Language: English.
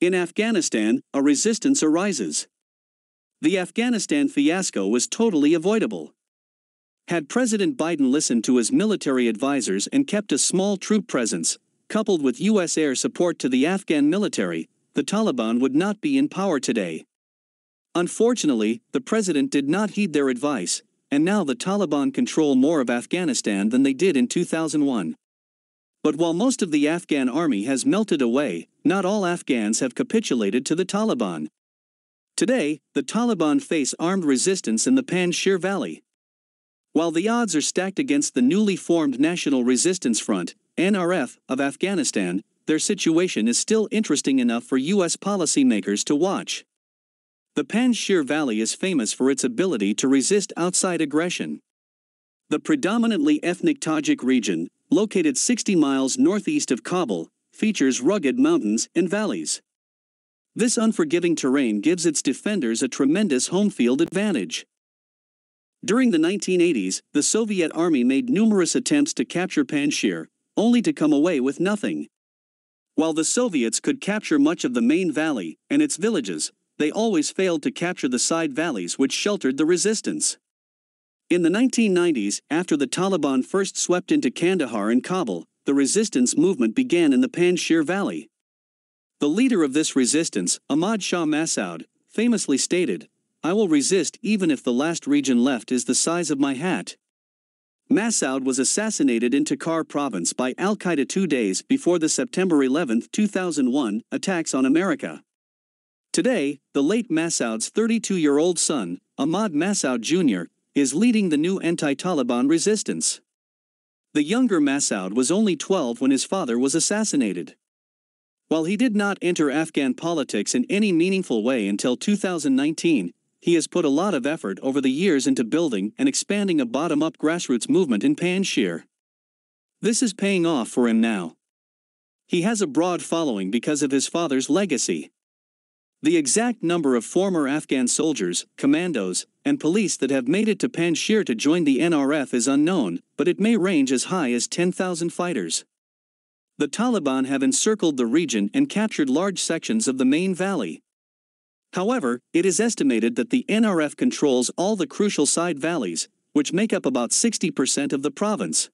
In Afghanistan, a resistance arises. The Afghanistan fiasco was totally avoidable. Had President Biden listened to his military advisors and kept a small troop presence, coupled with U.S. air support to the Afghan military, the Taliban would not be in power today. Unfortunately, the president did not heed their advice, and now the Taliban control more of Afghanistan than they did in 2001. But while most of the Afghan army has melted away, not all Afghans have capitulated to the Taliban. Today, the Taliban face armed resistance in the Panjshir Valley. While the odds are stacked against the newly formed National Resistance Front, NRF, of Afghanistan, their situation is still interesting enough for U.S. policymakers to watch. The Panjshir Valley is famous for its ability to resist outside aggression. The predominantly ethnic Tajik region, located 60 miles northeast of Kabul, features rugged mountains and valleys. This unforgiving terrain gives its defenders a tremendous home field advantage. During the 1980s, the Soviet army made numerous attempts to capture Panjshir, only to come away with nothing. While the Soviets could capture much of the main valley and its villages, they always failed to capture the side valleys which sheltered the resistance. In the 1990s, after the Taliban first swept into Kandahar and Kabul, the resistance movement began in the Panjshir Valley. The leader of this resistance, Ahmad Shah Massoud, famously stated, "I will resist even if the last region left is the size of my hat." Massoud was assassinated in Takhar province by Al-Qaeda 2 days before the September 11, 2001, attacks on America. Today, the late Massoud's 32-year-old son, Ahmad Massoud Jr., is leading the new anti-Taliban resistance. The younger Massoud was only 12 when his father was assassinated. While he did not enter Afghan politics in any meaningful way until 2019, he has put a lot of effort over the years into building and expanding a bottom-up grassroots movement in Panjshir. This is paying off for him now. He has a broad following because of his father's legacy. The exact number of former Afghan soldiers, commandos, and police that have made it to Panjshir to join the NRF is unknown, but it may range as high as 10,000 fighters. The Taliban have encircled the region and captured large sections of the main valley. However, it is estimated that the NRF controls all the crucial side valleys, which make up about 60% of the province.